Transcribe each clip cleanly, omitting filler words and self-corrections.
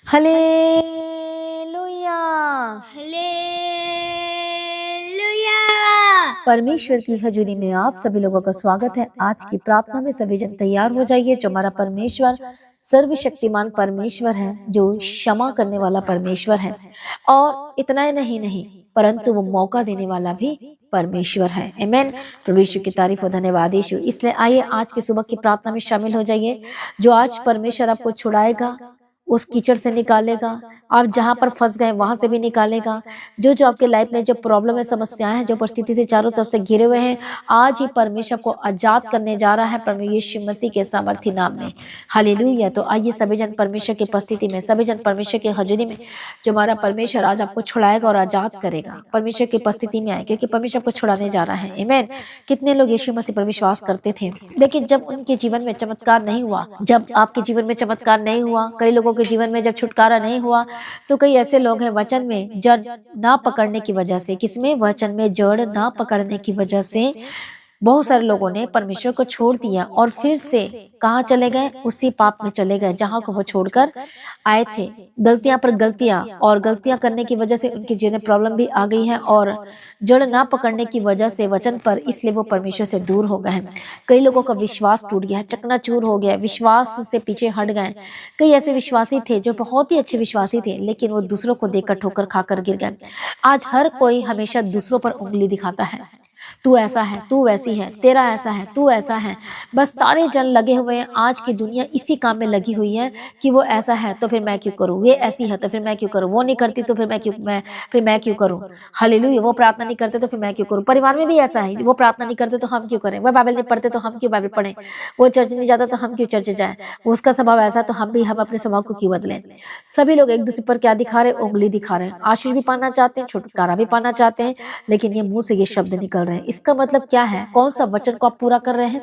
Hallelujah. Hallelujah. परमेश्वर की हजूरी में आप सभी लोगों का स्वागत है। आज की प्रार्थना में सभी जन तैयार हो जाइए। जो हमारा परमेश्वर सर्वशक्तिमान परमेश्वर है, जो क्षमा करने वाला परमेश्वर है, और इतना ही नहीं परंतु वो मौका देने वाला भी परमेश्वर है। आमीन। प्रभु यीशु की तारीफ और धन्यवाद यीशु। इसलिए आइए आज की सुबह की प्रार्थना में शामिल हो जाइए। जो आज परमेश्वर आपको छुड़ाएगा, उस कीचड़ से निकालेगा, आप जहां पर फंस गए वहां से भी निकालेगा। जो आपके लाइफ में जो प्रॉब्लम है, समस्याएं हैं, जो परिस्थिति से चारों तरफ से घिरे हुए हैं, आज ही परमेश्वर को आजाद करने जा रहा है प्रभु यीशु मसीह के सामर्थी नाम में। हालेलुया। तो आइए सभी जन परमेश्वर की उपस्थिति में, सभी जन परमेश्वर की हजूरी में, जो हमारा परमेश्वर आज आपको छुड़ाएगा और आजाद करेगा, परमेश्वर की उपस्थिति में आए, क्योंकि परमेश्वर को छुड़ाने जा रहा है। आमीन। कितने लोग यीशु मसीह पर विश्वास करते थे, लेकिन जब उनके जीवन में चमत्कार नहीं हुआ, जब आपके जीवन में चमत्कार नहीं हुआ, कई लोगों के जीवन में जब छुटकारा नहीं हुआ, तो कई ऐसे लोग हैं वचन में जड़ ना पकड़ने की वजह से, किसमें, वचन में जड़ ना पकड़ने की वजह से बहुत सारे लोगों ने परमेश्वर को छोड़ दिया और फिर से कहाँ चले गए, उसी पाप में चले गए जहां को वो छोड़कर आए थे। गलतियां पर गलतियां, और गलतियां करने की वजह से उनके जीवन में प्रॉब्लम भी आ गई है, और जड़ ना पकड़ने की वजह से वचन पर, इसलिए वो परमेश्वर से दूर हो गए हैं। कई लोगों का विश्वास टूट गया है, चकनाचूर हो गया, विश्वास से पीछे हट गए। कई ऐसे विश्वासी थे जो बहुत ही अच्छे विश्वासी थे, लेकिन वो दूसरों को देखकर ठोकर खाकर गिर गए। आज हर कोई हमेशा दूसरों पर उंगली दिखाता है, तू ऐसा है, तू वैसी है, तेरा ऐसा है, तू ऐसा है। बस सारे जन लगे हुए हैं, आज की दुनिया इसी काम में लगी हुई है कि वो ऐसा है तो फिर मैं क्यों करूं, ये ऐसी है तो फिर मैं क्यों करूं, वो नहीं करती तो फिर मैं क्यों करूं। हालेलुया। वो प्रार्थना नहीं करते तो फिर मैं क्यों करूं। परिवार में भी ऐसा है, वो प्रार्थना नहीं करते तो हम क्यों करें, वो बाइबल नहीं पढ़ते तो हम क्यों बाइबल पढ़ें, वो चर्च नहीं जाता तो हम क्यों चर्च जाए, उसका स्वभाव ऐसा तो हम अपने स्वभाव को क्यों बदलें। सभी लोग एक दूसरे पर क्या दिखा रहे हैं, उंगली दिखा रहे हैं। आशीष भी पाना चाहते हैं, छुटकारा भी पाना चाहते हैं, लेकिन ये मुंह से ये शब्द निकल रहे हैं। इसका मतलब क्या है, कौन सा वचन को आप पूरा कर रहे हैं।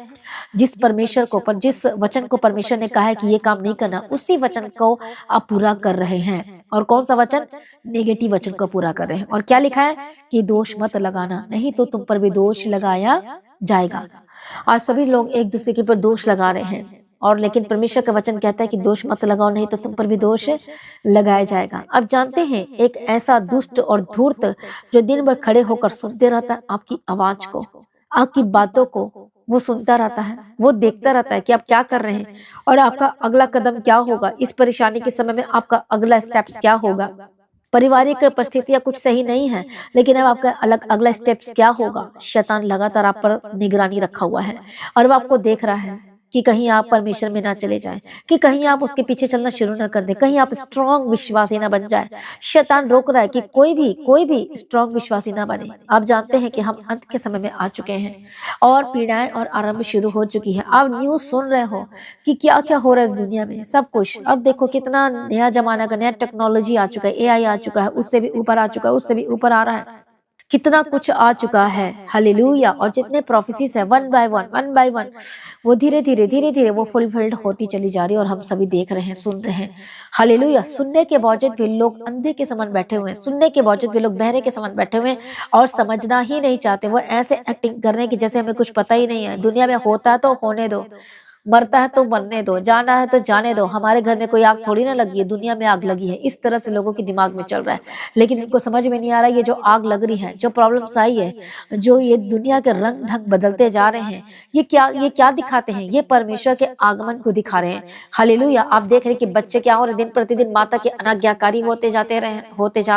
जिस वचन को परमेश्वर ने कहा है कि ये काम नहीं करना, उसी वचन को आप पूरा कर रहे हैं। और कौन सा वचन, नेगेटिव वचन को पूरा कर रहे हैं। और क्या लिखा है कि दोष मत लगाना, नहीं तो तुम पर भी दोष लगाया जाएगा। आज सभी लोग एक दूसरे के ऊपर दोष लगा रहे हैं, और लेकिन परमेश्वर का वचन कहता है कि दोष मत लगाओ, नहीं तो तुम पर भी दोष लगाया जाएगा। अब जानते हैं, एक ऐसा दुष्ट और धूर्त जो दिन भर खड़े होकर सुनते रहता है आपकी आवाज को, आपकी बातों को, वो सुनता रहता है, वो देखता रहता है कि आप क्या कर रहे हैं और आपका अगला कदम क्या होगा। इस परेशानी के समय में आपका अगला स्टेप्स क्या होगा। पारिवारिक परिस्थितियां कुछ सही नहीं है, लेकिन अब आपका अगला स्टेप्स क्या होगा। शैतान लगातार आप पर निगरानी रखा हुआ है, और वो आपको देख रहा है कि कहीं आप परमेश्वर में ना चले जाएं, कि कहीं आप उसके पीछे चलना शुरू ना कर दें, कहीं आप स्ट्रॉन्ग विश्वासी ना बन जाए। शैतान रोक रहा है कि कोई भी स्ट्रॉन्ग विश्वासी ना बने। आप जानते हैं कि हम अंत के समय में आ चुके हैं, और पीड़ाएं और आरंभ शुरू हो चुकी है। आप न्यूज सुन रहे हो कि क्या क्या हो रहा है इस दुनिया में, सब कुछ। अब देखो कितना नया जमाना का नया टेक्नोलॉजी आ चुका है, एआई आ चुका है, उससे भी ऊपर आ चुका है, उससे भी ऊपर आ रहा है, कितना कुछ आ चुका है। हालेलुया। और जितने प्रोफेसीज है, वन बाय वन वो धीरे धीरे वो फुलफिल्ड होती चली जा रही है, और हम सभी देख रहे हैं, सुन रहे हैं। हालेलुया। सुनने के बावजूद भी लोग अंधे के समान बैठे हुए हैं, सुनने के बावजूद भी लोग बहरे के समान बैठे हुए हैं, और समझना ही नहीं चाहते। वो ऐसे एक्टिंग कर रहे हैं कि जैसे हमें कुछ पता ही नहीं है। दुनिया में होता है तो होने दो, मरता है तो मरने दो, जाना है तो जाने दो, हमारे घर में कोई आग थोड़ी ना लगी है, दुनिया में आग लगी है। इस तरह से लोगों के दिमाग में चल रहा है, लेकिन इनको समझ में नहीं आ रहा है, ये जो आग लग रही है, जो प्रॉब्लम्स आई है, जो ये दुनिया के रंग ढंग बदलते जा रहे हैं, ये क्या दिखाते हैं, ये परमेश्वर के आगमन को दिखा रहे हैं। हालेलुया। आप देख रहे हैं कि बच्चे क्या हो रहे हैं, दिन प्रतिदिन माता के अनाज्ञाकारी होते जा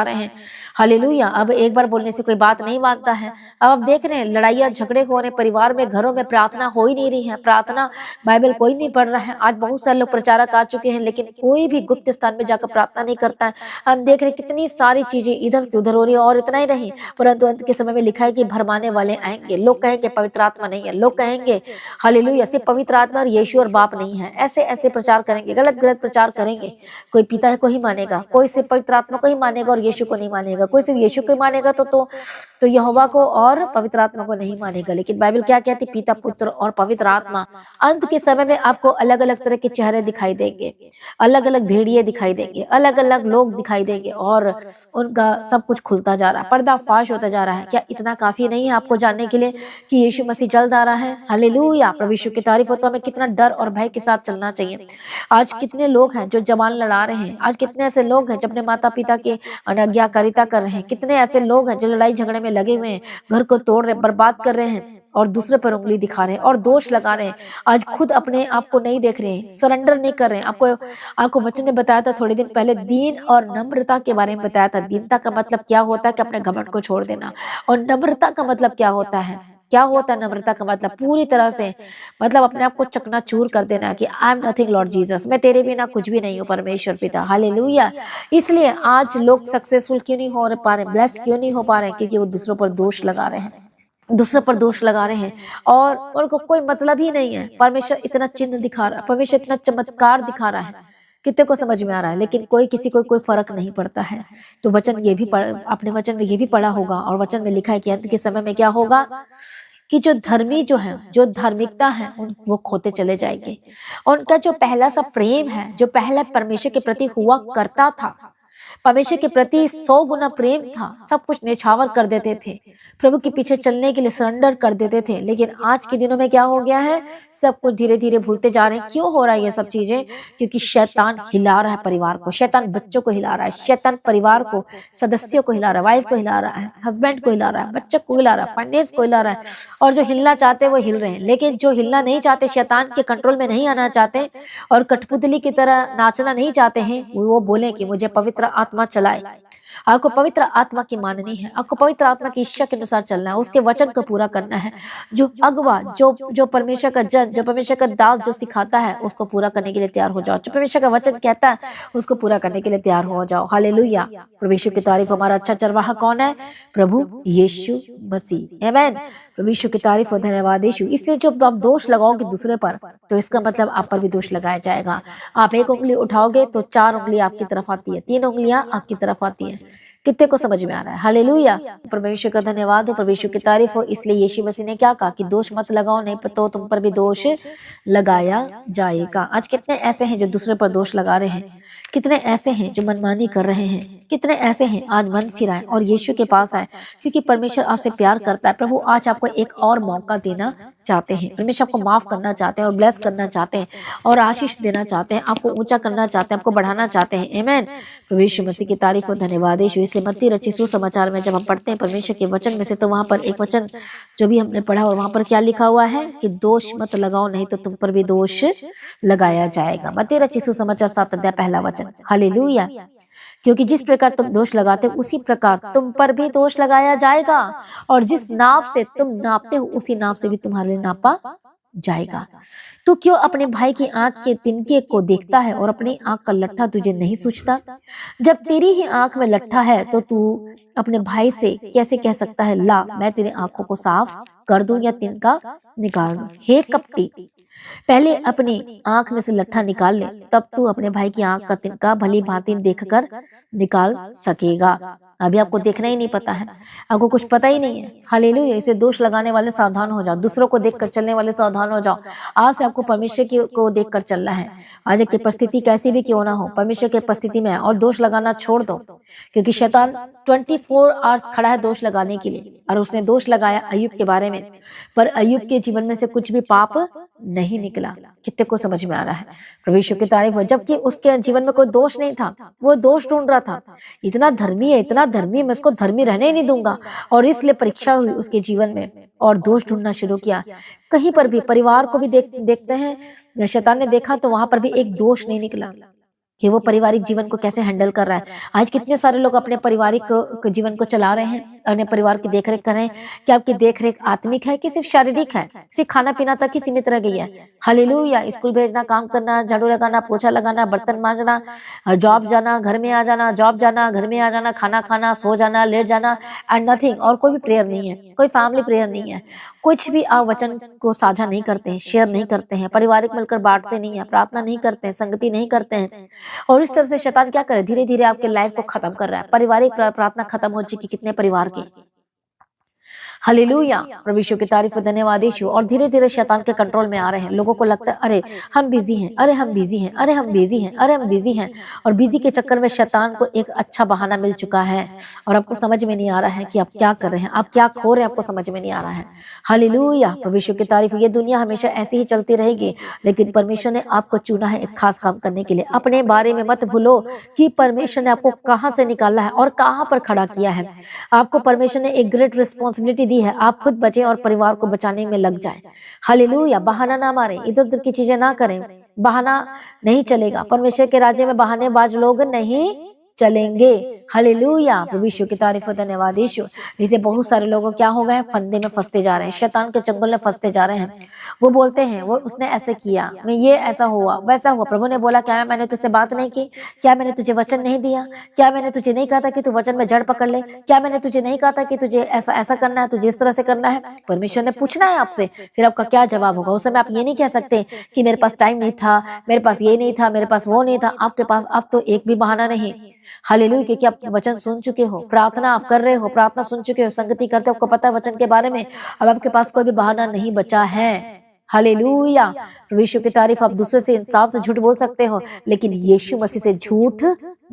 रहे हैं। हालेलुया। अब एक बार बोलने से कोई बात नहीं मानता है। अब आप देख रहे हैं लड़ाइयाँ झगड़े हो रहे हैं परिवार में, घरों में प्रार्थना हो ही नहीं रही है, प्रार्थना बाइबल कोई नहीं पढ़ रहा है। आज बहुत सारे लोग प्रचारक आ चुके हैं, लेकिन कोई भी गुप्त स्थान में जाकर प्रार्थना नहीं करता है। हम देख रहे हैं कितनी सारी चीजें इधर से उधर हो रही है, और इतना ही नहीं, परंतु अंत के समय में लिखा है कि भरमाने वाले आएंगे। लोग कहेंगे पवित्र आत्मा नहीं है, लोग कहेंगे हालेलुया सिर्फ पवित्र आत्मा और यीशु और बाप नहीं है। ऐसे ऐसे प्रचार करेंगे, गलत गलत प्रचार करेंगे। कोई पिता को ही मानेगा, कोई सिर्फ पवित्र आत्मा को ही मानेगा और यीशु को नहीं मानेगा, कोई सिर्फ यीशु को ही मानेगा तो तो यहोवा को और पवित्र आत्मा को नहीं मानेगा। लेकिन बाइबल क्या कहती, पिता, पुत्र और पवित्र आत्मा। अंत के समय में आपको अलग अलग तरह के चेहरे दिखाई देंगे, अलग अलग भेड़िए दिखाई देंगे, अलग अलग लोग दिखाई देंगे, और उनका सब कुछ खुलता जा रहा है, पर्दाफाश होता जा रहा है। क्या इतना काफी नहीं है आपको जानने के लिए कि यीशु मसीह जल्द आ रहा है? हालेलुया, प्रभु यीशु की तारीफ हो। तो हमें कितना डर और भय के साथ चलना चाहिए। आज कितने लोग हैं जो जबान लड़ा रहे हैं, आज कितने ऐसे लोग हैं जो अपने माता पिता के अनाज्ञाकारिता कर रहे हैं, कितने ऐसे लोग हैं जो लड़ाई झगड़े में लगे हुए हैं, घर को तोड़ रहे, बर्बाद कर रहे हैं, और दूसरे पर उंगली दिखा रहे हैं और दोष लगा रहे हैं। आज खुद अपने आप को नहीं देख रहे हैं, सरेंडर नहीं कर रहे हैं। आपको वचन ने बताया था थोड़े दिन पहले, दीन और नम्रता के बारे में बताया था। दीनता का मतलब क्या होता है कि अपने घमंड को छोड़ देना, और नम्रता का मतलब क्या होता है? क्या होता है नम्रता का मतलब? पूरी तरह से मतलब अपने आप को चकनाचूर कर देना कि I am nothing Lord Jesus, मैं तेरे बिना कुछ भी नहीं हूँ परमेश्वर पिता। हालेलुया। इसलिए आज लोग सक्सेसफुल क्यों नहीं हो पा रहे, ब्लेस्ड क्यों नहीं हो पा रहे? क्योंकि वो दूसरों पर दोष लगा रहे हैं, दूसरों पर दोष लगा रहे हैं, और उनको कोई मतलब ही नहीं है। परमेश्वर इतना चिन्ह दिखा रहा है, परमेश्वर इतना चमत्कार दिखा रहा है, कितने को समझ में आ रहा है, लेकिन किसी को कोई फर्क नहीं पड़ता है। तो वचन ये भी अपने वचन में ये भी पढ़ा होगा, और वचन में लिखा है कि अंत के समय में क्या होगा कि जो धर्मी जो है, जो धार्मिकता है, वो खोते चले जाएंगे। उनका जो पहला सा प्रेम है, जो पहला परमेश्वर के प्रति हुआ करता था, परमेश्वर के प्रति 100 गुना प्रेम था, सब कुछ नेछावर कर देते थे, प्रभु के पीछे चलने के लिए सरेंडर कर देते थे। लेकिन आज के दिनों में क्या हो गया है, सब कुछ धीरे धीरे भूलते जा रहे हैं। क्यों हो रहा है ये सब चीजें? क्योंकि शैतान हिला रहा है परिवार को, शैतान बच्चों को हिला रहा है, शैतान परिवार को, सदस्यों को हिला रहा है, वाइफ को हिला रहा है, हस्बैंड को हिला रहा है, बच्चों को हिला रहा है, फाइनेंस को हिला रहा है। और जो हिलना चाहते हैं वो हिल रहे हैं, लेकिन जो हिलना नहीं चाहते, शैतान के कंट्रोल में नहीं आना चाहते और कठपुतली की तरह नाचना नहीं चाहते हैं, वो बोले कि मुझे पवित्र आत्मा चलाए। आपको पवित्र आत्मा की माननी है, आपको पवित्र आत्मा की इच्छा के अनुसार चलना है, उसके वचन को पूरा करना है। जो अगवा, जो परमेश्वर का जन, जो परमेश्वर का दास जो सिखाता है, उसको पूरा करने के लिए तैयार हो जाओ। जो परमेश्वर का वचन कहता है उसको पूरा करने के लिए तैयार हो जाओ। हालेलुया, परमेश्वर की तारीफ। हमारा अच्छा चरवाहा कौन है? प्रभु यीशु मसीह। आमीन। परमेश्वर की तारीफ और धन्यवाद यीशु। इसलिए जब आप दोष लगाओगे दूसरे पर, तो इसका मतलब आप पर भी दोष लगाया जाएगा। आप एक उंगली उठाओगे तो 4 उंगली आपकी तरफ आती है, 3 उंगलियां आपकी तरफ आती है। कितने को समझ में आ रहा है? हालेलुया, परमेश्वर का धन्यवाद हो, परमेश्वर की तारीफ हो। इसलिए यीशु मसीह ने क्या कहा कि दोष मत लगाओ, नहीं तो तुम पर भी दोष लगाया जाएगा। आज कितने ऐसे हैं जो दूसरे पर दोष लगा रहे हैं, कितने ऐसे हैं जो मनमानी कर रहे हैं, कितने ऐसे हैं आज मन फिराएं और यीशु के पास आए, क्योंकि परमेश्वर आपसे प्यार करता है। प्रभु आज आपको एक और मौका देना चाहते हैं, परमेश्वर आपको माफ करना चाहते हैं और ब्लेस करना चाहते हैं और आशीष देना चाहते हैं, आपको ऊंचा करना चाहते हैं, आपको बढ़ाना चाहते हैं। आमीन। परमेश्वर मसीह की तारीफ और धन्यवाद यीशु। इसलिए मत्ती रचित सुसमाचार में जब हम पढ़ते हैं परमेश्वर के वचन में से, तो वहां पर एक वचन जो भी हमने पढ़ा और वहां पर क्या लिखा हुआ है कि दोष मत लगाओ, नहीं तो तुम पर भी दोष लगाया जाएगा। मत्ती रचित सुसमाचार 7 अध्याय पहला वचन। हालेलुया। क्योंकि जिस प्रकार तुम दोष लगाते हो उसी प्रकार तुम पर भी दोष लगाया जाएगा, और जिस नाप से तुम नापते हो उसी नाप से भी तुम्हारे लिए नापा जाएगा। तू क्यों अपने भाई की आंख के तिनके को देखता है और अपनी आंख का लट्ठा तुझे नहीं सूझता? जब तेरी ही आंख में लट्ठा है तो तू अपने भाई से कैसे कह सकता है, ला मैं तेरी आंखों को साफ कर दूं या तिनका निकाल दूं? हे कपटी, पहले अपनी आंख में से लट्ठा निकाल ले, तब तू अपने भाई की आंख का तिनका भली भांति देखकर निकाल सकेगा। अभी आपको देखना ही नहीं पता है, आपको कुछ पता ही नहीं है। हालेलुया। इसे दोष लगाने वाले सावधान हो जाओ, दूसरों को देखकर चलने वाले सावधान हो जाओ। आज से आपको परमेश्वर को देखकर चलना है। आज की परिस्थिति कैसी भी क्यों ना हो, परमेश्वर की परिस्थिति में और दोष लगाना छोड़ दो, क्योंकि शैतान 24 आवर्स खड़ा है दोष लगाने के लिए। और उसने दोष लगाया अय्यूब के बारे में, पर अय्यूब के जीवन में से कुछ भी पाप नहीं निकला। कितने को समझ में आ रहा है? परमेश्वर की तारीफ हो। जबकि उसके जीवन में कोई दोष नहीं था, वो दोष ढूंढ रहा था। इतना धर्मी है, इतना धर्मी, मैं इसको धर्मी रहने ही नहीं दूंगा। और इसलिए परीक्षा हुई उसके जीवन में और दोष ढूंढना शुरू किया। कहीं पर भी परिवार को भी देखते हैं, शैतान ने देखा तो वहां पर भी एक दोष नहीं निकला कि वो पारिवारिक जीवन को कैसे हैंडल कर रहा है। आज कितने सारे लोग अपने पारिवारिक जीवन को चला रहे हैं, अपने परिवार की देखरेख कर रहे हैं। क्या आपकी देखरेख आत्मिक है कि सिर्फ शारीरिक है? सिर्फ खाना पीना तक ही सीमित रह गई है? हालेलुया। स्कूल भेजना, काम करना, झाड़ू लगाना, पोछा लगाना, बर्तन मांजना, जॉब जाना, घर में आ जाना, जॉब जाना, घर में आ जाना, खाना खाना, सो जाना, लेट जाना एंड नथिंग। और कोई भी प्रेयर नहीं है, कोई फैमिली प्रेयर नहीं है, कुछ भी आप वचन को साझा नहीं करते हैं, शेयर नहीं करते हैं, पारिवारिक मिलकर बांटते नहीं है, प्रार्थना नहीं करते हैं, संगति नहीं करते हैं। और इस तरह से शैतान क्या करे, धीरे धीरे आपके लाइफ को खत्म कर रहा है। पारिवारिक प्रार्थना खत्म हो चुकी कितने परिवार की। हालेलुया, प्रभु यीशु की तारीफ और धन्यवाद यीशु। और धीरे धीरे शैतान के कंट्रोल में आ रहे हैं। लोगों को लगता है अरे हम बिजी हैं, अरे हम बिजी हैं, अरे हम बिजी हैं, अरे हम बिजी हैं, और बिजी के चक्कर में शैतान को एक अच्छा बहाना मिल चुका है और आपको समझ में नहीं आ रहा है कि आप क्या कर रहे हैं, आप क्या खो रहे हैं, आपको समझ में नहीं आ रहा है। हालेलुया, प्रभु यीशु की तारीफ। ये दुनिया हमेशा ऐसी ही चलती रहेगी, लेकिन परमेश्वर ने आपको चुना है एक खास काम करने के लिए। अपने बारे में मत भूलो कि परमेश्वर ने आपको कहाँ से निकाला है और कहाँ पर खड़ा किया है। आपको परमेश्वर ने एक ग्रेट रिस्पॉन्सिबिलिटी दी है, आप खुद बचें और परिवार को बचाने में लग जाएं। हालेलुया, बहाना ना मारें, इधर उधर की चीजें ना करें, बहाना नहीं चलेगा। परमेश्वर के राज्य में बहानेबाज लोग नहीं चलेंगे। हालेलुया, प्रभु यीशु की तारीफ और धन्यवाद यीशु। इसे बहुत सारे लोगों क्या हो गए, फंदे में फंसते जा रहे हैं, शैतान के चंगुल में फंसते जा रहे हैं। वो बोलते हैं वो उसने ऐसे किया, मैं ये ऐसा हुआ वैसा हुआ। प्रभु ने बोला क्या मैंने तुझसे बात नहीं की? क्या मैंने तुझे वचन नहीं दिया? क्या मैंने तुझे नहीं कहा था कि तू वचन में जड़ पकड़ ले? क्या मैंने तुझे नहीं कहा था कि तुझे ऐसा ऐसा करना है, तुझे इस तरह से करना है? परमेश्वर ने पूछना है आपसे, फिर आपका क्या जवाब होगा? उस समय आप ये नहीं कह सकते कि मेरे पास टाइम नहीं था, मेरे पास ये नहीं था, मेरे पास वो नहीं था। आपके पास अब तो एक भी बहाना नहीं। हालेलुया, क्योंकि आप वचन सुन चुके हो, प्रार्थना आप कर रहे हो, प्रार्थना सुन चुके हो, संगति करते हो, आपको पता है वचन के बारे में। अब आपके पास कोई भी बहाना नहीं बचा है। हालेलुया, प्रभु यीशु की तारीफ। आप दूसरे से इंसान से झूठ बोल सकते हो, लेकिन यीशु मसीह से झूठ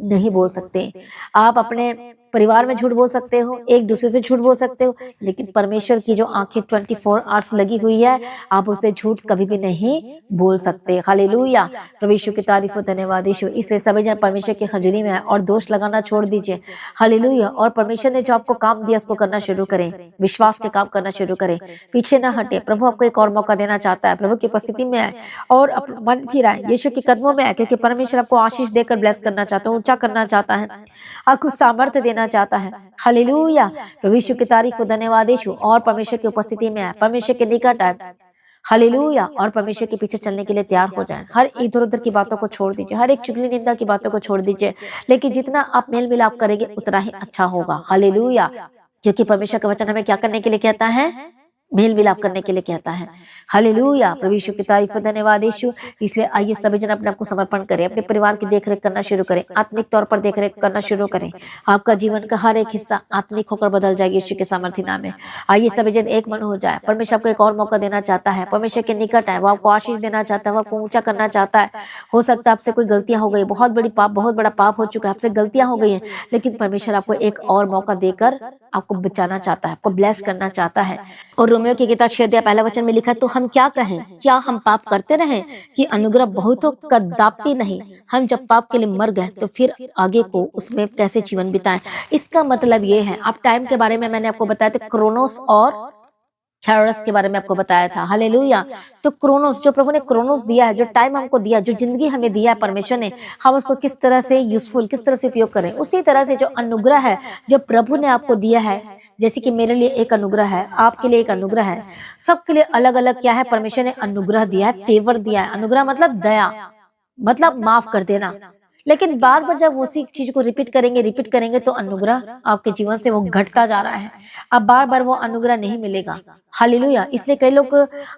नहीं बोल सकते। आप अपने परिवार में झूठ बोल सकते हो, एक दूसरे से झूठ बोल सकते हो, लेकिन परमेश्वर की जो आंखें 24 आवर्स लगी हुई है, आप उसे झूठ कभी भी नहीं बोल सकते। हालेलुया, प्रभु यीशु की तारीफ और धन्यवाद यीशु। इसलिए सभी जन परमेश्वर की हजूरी में आए और दोष लगाना छोड़ दीजिए। हालेलुया, और परमेश्वर ने जो आपको काम दिया उसको करना शुरू करें, विश्वास के काम करना शुरू करें, पीछे ना हटे। प्रभु आपको एक और मौका देना चाहता है। प्रभु की उपस्थिति में आए और अपना मन फिराए, यीशु के कदमों में आए, क्योंकि परमेश्वर आपको आशीष देकर ब्लेस करना चाहता है, ऊंचा करना चाहता है, आपको सामर्थ्य देना चाहता है। हालेलुया, प्रभु यीशु की तारीफ को धन्यवाद यीशु। और परमेश्वर की उपस्थिति में आए, परमेश्वर के निकट आए। हालेलुया, और परमेश्वर के पीछे चलने के लिए तैयार हो जाएं। हर इधर उधर की बातों को छोड़ दीजिए, हर एक चुगली निंदा की बातों को छोड़ दीजिए, लेकिन जितना आप मेल मिलाप करेंगे उतना ही अच्छा होगा। हालेलुया, क्योंकि परमेश्वर का वचन हमें क्या करने के लिए कहता है? मेल मिलाप करने के लिए कहता है। हालेलुया, प्रभु यीशु की तारीफ और धन्यवाद यीशु। इसलिए आइए सभी जन अपने आप को समर्पण करें, अपने परिवार की देखरेख करना शुरू करें, आत्मिक तौर पर देखरेख करना शुरू करें। आपका जीवन का हर एक हिस्सा आत्मिक होकर बदल जाएगा यीशु के सामर्थ्य नाम में। आइए सभी जन एक मन हो जाए। परमेश्वर आपको एक और मौका देना चाहता है, परमेश्वर के निकट है, वो आपको आशीष देना चाहता है, वो आपको ऊंचा करना चाहता है। हो सकता है आपसे कोई गलतियां हो गई, बहुत बड़ा पाप हो चुका है, आपसे गलतियां हो गई हैं, लेकिन परमेश्वर आपको एक और मौका देकर आपको बचाना चाहता है, आपको ब्लेस करना चाहता है। और रोमियो की किताब 6 अध्याय 1 वचन में लिखा है, तो हम क्या कहें? क्या हम पाप करते रहें कि अनुग्रह बहुत हो? कदापि नहीं। हम जब पाप के लिए मर गए तो फिर आगे को उसमें कैसे जीवन बिताएं? इसका मतलब ये है, आप टाइम के बारे में मैंने आपको बताया था, क्रोनोस और कैरोस के बारे में आपको बताया था। हालेलुया, तो क्रोनोस, जो प्रभु ने क्रोनोस दिया है, जो टाइम हमको दिया, जो जिंदगी हमें दिया है परमेश्वर ने, हम उसको किस तरह से यूजफुल, किस तरह से उपयोग करें। उसी तरह से जो अनुग्रह है जो प्रभु ने आपको दिया है, जैसे कि मेरे लिए एक अनुग्रह है, आपके लिए एक अनुग्रह है, सबके लिए अलग अलग क्या है, परमेश्वर ने अनुग्रह दिया है, फेवर दिया है। अनुग्रह मतलब दया, मतलब माफ कर देना। लेकिन बार बार जब उसी चीज को रिपीट करेंगे तो अनुग्रह आपके जीवन से वो घटता जा रहा है। अब बार बार वो अनुग्रह नहीं मिलेगा। हालेलुया, इसलिए कई लोग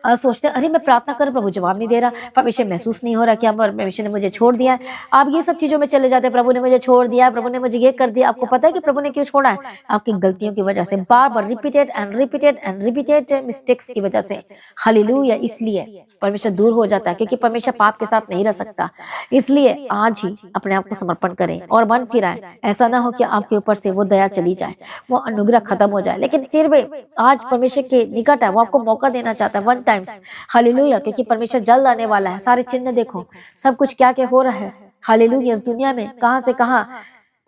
सोचते हैं अरे मैं प्रार्थना कर, प्रभु जवाब नहीं दे रहा, परमेश्वर महसूस नहीं हो रहा, क्या परमेश्वर ने मुझे छोड़ दिया है। आप ये सब चीजों में चले जाते हैं, प्रभु ने मुझे छोड़ दिया, प्रभु ने मुझे ये कर दिया। आपको पता है कि प्रभु ने क्यों छोड़ा है? आपकी गलतियों की वजह से, बार बार रिपीटेड मिस्टेक्स की वजह से। हालेलुया, इसलिए परमेश्वर दूर हो जाता है, क्योंकि परमेश्वर पाप के साथ नहीं रह सकता। इसलिए आज ही अपने आप को समर्पण करें और मन फिराएं। ऐसा ना हो कि आपके ऊपर से वो दया चली जाए, वो अनुग्रह खत्म हो जाए। लेकिन फिर भी आज परमेश्वर के निकट है, वो आपको मौका देना चाहता है 1 टाइम्स। हालेलुया, क्योंकि परमेश्वर जल्द आने वाला है। सारे चिन्ह देखो, सब कुछ क्या क्या हो रहा है। हालेलुया, इस दुनिया में कहां से कहां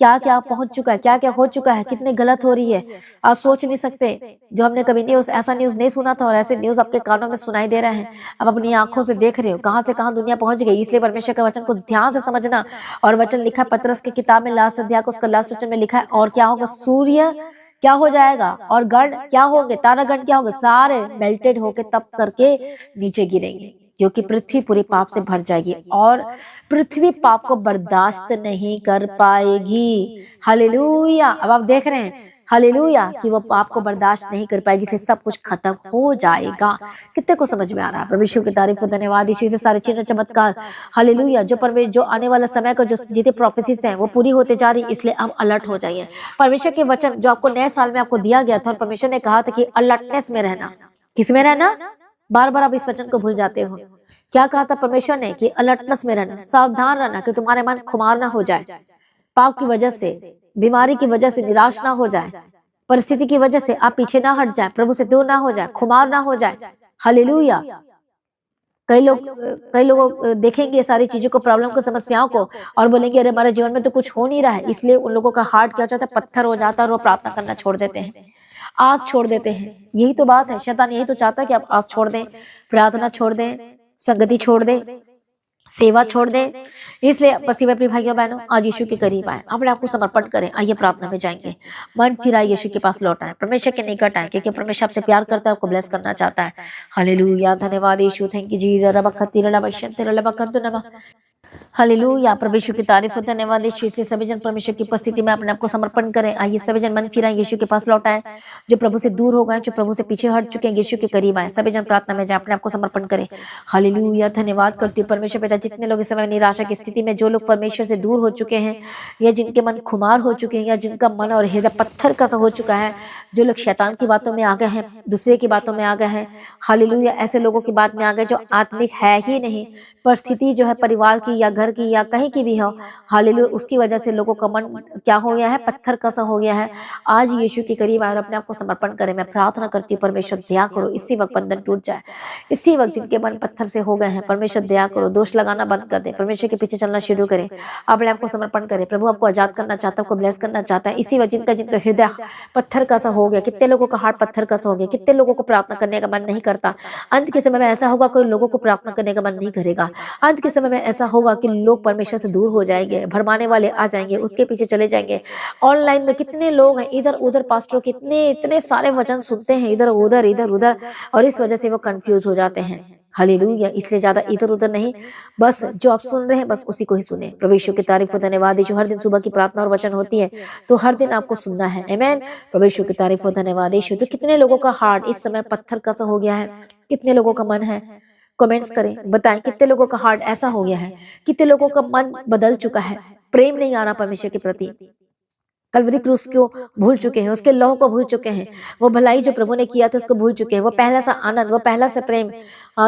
क्या क्या पहुंच चुका है, क्या क्या हो चुका है, कितने गलत हो रही है, आप सोच नहीं सकते। जो हमने कभी ऐसा न्यूज नहीं सुना था, और ऐसे न्यूज आपके कानों में सुनाई दे रहे हैं, आप अपनी आंखों से देख रहे हो कहां से कहां दुनिया पहुंच गई। इसलिए परमेश्वर के वचन को ध्यान से समझना। और वचन लिखा पतरस की किताब में लास्ट अध्याय को उसका लास्ट वचन में लिखा है, और क्या होगा? सूर्य क्या हो जाएगा, और गण क्या होंगे, तारागण क्या होंगे, सारे मेल्टेड होके तप करके नीचे गिरेंगे, क्योंकि पृथ्वी पूरी पाप से भर जाएगी और पृथ्वी पाप को बर्दाश्त नहीं कर पाएगी। हालेलुया, अब आप देख रहे हैं हालेलुया, कि वो पाप को बर्दाश्त नहीं कर पाएगी, इसलिए सब कुछ खत्म हो जाएगा। कितने को समझ में आ रहा है? परमेश्वर की तारीफ हो, धन्यवाद यीशु। इसे सारे चिन्ह चमत्कार, हालेलुया, जो आने वाला समय का जो जितने प्रोफेसीज हैं वो पूरी होते जा रही, इसलिए हम अलर्ट हो जाइए। परमेश्वर के वचन जो आपको नए साल में आपको दिया गया था, और परमेश्वर ने कहा था कि अलर्टनेस में रहना। किस में रहना? बार बार आप इस वचन को भूल जाते हो। क्या कहा था परमेश्वर ने? कि अलर्टनेस में रहना, सावधान रहना, कि तुम्हारे मन खुमार ना हो जाए, पाप की वजह से, बीमारी की वजह से निराश ना हो जाए, परिस्थिति की वजह से आप पीछे ना हट जाए, प्रभु से दूर ना हो जाए, खुमार ना हो जाए। हालेलुया। कई लोग देखेंगे ये सारी चीजों को, प्रॉब्लम को, समस्याओं को, और बोलेंगे अरे हमारे जीवन में तो कुछ हो नहीं रहा है, इसलिए उन लोगों का हार्ट क्या हो जाता है? पत्थर हो जाता है, और वो प्रार्थना करना छोड़ देते हैं, आस छोड़ देते हैं। यही तो बात है, शैतान यही तो चाहता है कि आप आस छोड़ दें, प्रार्थना छोड़ दें, संगति छोड़ दें, सेवा छोड़ दें। इसलिए मसीह में प्रिय भाइयों बहनों, आज यीशु के करीब आए, अपने आप को समर्पण करें, आइए प्रार्थना में जाएंगे, मन फिराए, यीशु के पास लौट आए, परमेश्वर के निकट आए, क्योंकि परमेश्वर आपसे प्यार करता है, आपको ब्लेस करना चाहता है। हालेलुया, धन्यवाद यीशु, थैंक यू जीसस। हालेलुया, परमेश्वर की तारीफ हो, धन्यवाद यीशु। इसलिए सभी जन परमेश्वर की उपस्थिति में अपने आप को समर्पण करें, आइए सभी जन मन फिराएं, यीशु के पास लौट आए, जो प्रभु से दूर हो गए, जो प्रभु से पीछे हट चुके हैं, यीशु के करीब आए, सभी जन प्रार्थना में जाए, अपने आप को समर्पण करें। हालेलुया, धन्यवाद करती हूँ परमेश्वर पिता, जितने लोग इस समय निराशा की स्थिति में, जो लोग परमेश्वर से दूर हो चुके हैं, या जिनके मन खुमार हो चुके हैं, या जिनका मन और हृदय पत्थर का हो चुका है, जो लोग शैतान की बातों में आ गए हैं, दूसरे की बातों में आ गए हैं, हालेलुया, ऐसे लोगों की बात में आ गए जो आत्मिक है ही नहीं, परिस्थिति जो है परिवार की या घर की या कहीं की भी हो, हालेलुया, उसकी वजह से लोगों का मन क्या हो गया है? पत्थर का सा हो गया है। आज यीशु के करीब आए और अपने आप को समर्पण करें। मैं प्रार्थना करती हूँ परमेश्वर दया करो, इसी वक्त बंधन टूट जाए, इसी वक्त जिनके मन पत्थर से हो गए हैं, परमेश्वर दया करो, दोष लगाना बंद कर दे, परमेश्वर के पीछे चलना शुरू करें, अपने आप को समर्पण करें। प्रभु आपको आजाद करना चाहता है, आपको ब्लेस करना चाहता है, इसी वक्त जिनका हृदय पत्थर का सा हो गया, कितने लोगों का हार्ट पत्थर का सा हो गया, कितने लोगों को प्रार्थना करने का मन नहीं करता। अंत के समय में ऐसा होगा, कोई लोगों को प्रार्थना करने का मन नहीं करेगा। अंत के समय में ऐसा होगा कि लोग परमेश्वर से दूर हो जाएंगे, भरमाने वाले आ जाएंगे, उसके पीछे चले जाएंगे। ऑनलाइन में कितने लोग हैं, इधर उधर पास्टरों के इतने सारे वचन सुनते हैं, इधर उधर, और इस वजह से वो कंफ्यूज हो जाते हैं। हालेलुया, इसलिए ज्यादा इधर उधर नहीं, बस जो आप सुन रहे हैं बस उसी को ही सुने। प्रभु यीशु की तारीफ हो, धन्यवाद यीशु। हर दिन सुबह की प्रार्थना और वचन होती है, तो हर दिन आपको सुनना है। आमीन। प्रभु यीशु की तारीफ हो, धन्यवाद यीशु। तो कितने लोगों का हार्ट इस समय पत्थर का सा हो गया है, कितने लोगों का मन है? कमेंट्स करें, बताएं कितने लोगों का हार्ट ऐसा हो गया है, कितने लोगों का मन बदल चुका है, प्रेम नहीं आ रहा परमेश्वर के प्रति, कलवरी क्रूस को भूल चुके हैं, उसके लहू को भूल चुके हैं, वो भलाई जो प्रभु ने किया था उसको भूल चुके हैं, वो पहला सा आनंद, वो पहला सा प्रेम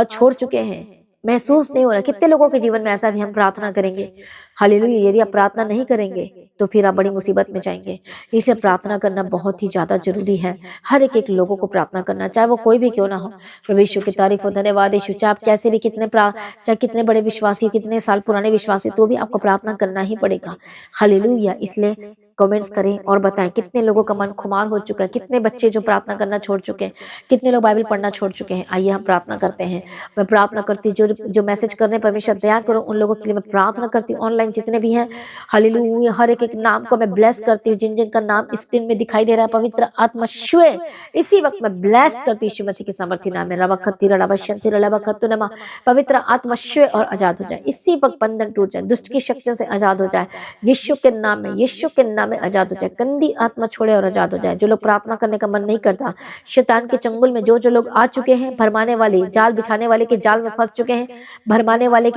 छोड़ चुके हैं, महसूस नहीं हो रहा। कितने लोगों के जीवन में ऐसा भी हम प्रार्थना करेंगे। हालेलुया, यदि आप प्रार्थना नहीं करेंगे तो फिर आप बड़ी मुसीबत में जाएंगे। इसलिए प्रार्थना करना बहुत ही ज्यादा जरूरी है। हर एक लोगों को प्रार्थना करना, चाहे वो कोई भी क्यों ना हो। प्रभु यीशु की तारीफ हो, धन्यवाद यीशु। चाहे आप कैसे भी चाहे कितने बड़े विश्वासी, कितने साल पुराने विश्वासी, तो भी आपको प्रार्थना करना ही पड़ेगा। हालेलुया, इसलिए कमेंट्स करें और बताएं कितने लोगों का मन खुमार हो चुका है, कितने बच्चे जो प्रार्थना करना छोड़ चुके हैं, कितने लोग बाइबल पढ़ना छोड़ चुके हैं। आइए हम प्रार्थना करते हैं। मैं प्रार्थना करती हूँ जो मैसेज कर रहे हैं, परमेश्वर दया करो उन लोगों के लिए मैं प्रार्थना करती हूँ। ऑनलाइन जितने भी हैं, हालेलुया, हर एक नाम को मैं ब्लेस करती हूँ, जिन जिन का नाम स्क्रीन में दिखाई दे रहा है, पवित्र आत्मा शुए इसी वक्त मैं ब्लेस करती हूँ यीशु मसीह के सामर्थ्य नाम में। पवित्र आत्मा शुए और आजाद हो जाए, इसी वक्त बंधन टूट जाए, दुष्ट की शक्तियों से आजाद हो जाए, यीशु के नाम में, यीशु के नाम में आजाद हो जाए, गंदी आत्मा छोड़े और आजाद हो जाए। जो लोग प्रार्थना करने का मन नहीं करता, शैतान के चंगुल में जो लोग आ चुके हैं, भरमाने वाले जाल बिछाने वाले के जाल में फंस चुके हैं, भरमाने वाले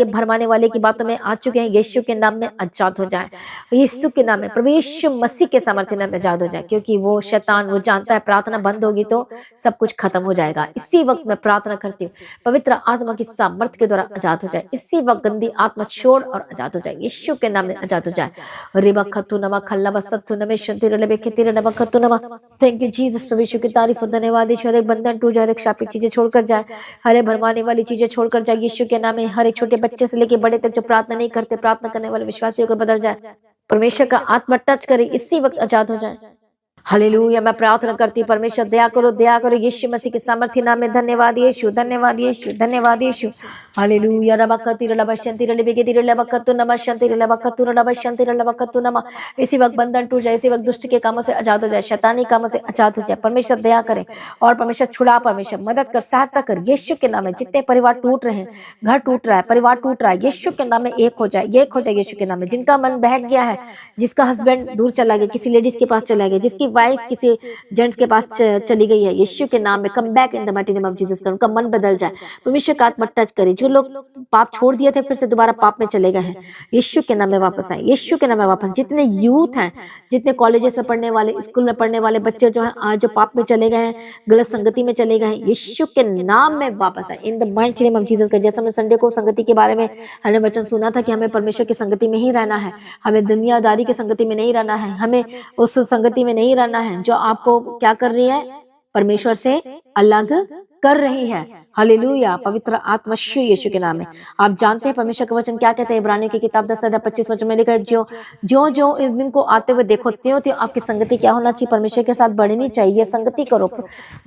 की बातों में आ चुके हैं, यीशु के नाम में आजाद हो जाए, यीशु के नाम में, प्रभु यीशु मसीह के सामर्थ्य नाम में आजाद हो जाए। क्योंकि वो शैतान वो जानता है प्रार्थना बंद होगी तो सब कुछ खत्म हो जाएगा। इसी वक्त मैं प्रार्थना करती हूँ, पवित्र आत्मा की सामर्थ्य के द्वारा आजाद हो जाए, इसी वक्त गंदी आत्मा छोड़ और आजाद हो जाए, यीशु के नाम में आजाद हो जाए। थैंक यू जीसस, प्रभु यीशु की तारीफ और धन्यवाद यीशु। हर एक बंधन टूट जाए, हर एक शापित चीजें छोड़कर जाए, हर एक भरमाने वाली चीजें छोड़कर जाए, यीशु के नाम में। हर एक छोटे बच्चे से लेके बड़े तक जो प्रार्थना नहीं करते, प्रार्थना करने वाले विश्वासी होकर बदल जाए, परमेश्वर का आत्मा टच करे, इसी वक्त आजाद हो जाए। हालेलुया, मैं प्रार्थना करती हूँ परमेश्वर दया करो यीशु मसीह के सामर्थ्य नाम में। धन्यवाद यीशु, धन्यवाद यीशु, धन्यवाद यीशु। हालेलुया, इसी वक्त बंधन टूट जाए, इसी वक्त दुष्ट के कामों से आजाद हो जाए, शैतानी कामों से आजाद हो जाए। परमेश्वर दया करे और परमेश्वर छुड़ा, परमेश्वर मदद कर, सहायता कर, यीशु के नाम में। जितने परिवार टूट रहे हैं, घर टूट रहा है, परिवार टूट रहा है, यीशु के नाम में एक हो जाए, यीशु के नाम में। जिनका मन बहक गया है, जिसका हस्बैंड दूर चला गया, किसी लेडीज के पास चला गया, जिसकी वाइफ किसी जेंट्स के पास चली गई है, यीशु के नाम में come back in the mighty name of Jesus, उनका मन बदल जाए, परमेश्वर का आत्मा टच करे। जो लोग पाप छोड़ दिए थे फिर से दोबारा पाप में चले गए हैं, यीशु के नाम में वापस आए, यीशु के नाम में वापस। जितने यूथ हैं, जितने कॉलेजेस में पढ़ने वाले, स्कूल में पढ़ने वाले बच्चे जो हैं आज जो पाप में चले गए हैं, गलत संगति में चले गए हैं, यीशु के नाम में वापस आए इन the mighty name of Jesus. जैसे हमने संडे को संगति के बारे में हमने वचन सुना था कि हमें परमेश्वर की संगति में ही रहना है, हमें दुनियादारी की संगति में नहीं रहना है, हमें उस संगति में नहीं रहना है जो आपको क्या कर रही है, परमेश्वर से अलग कर रही है। हालेलुया, पवित्र आत्मा यीशु के नाम में। आप जानते हैं परमेश्वर का वचन क्या कहते हैं, इब्रानियों की किताब 10:25 वचन में लिखा है, जो जो इस दिन को आते हुए देखो त्यों त्यों आपकी संगति क्या होना चाहिए, परमेश्वर के साथ बढ़नी चाहिए, संगति करो,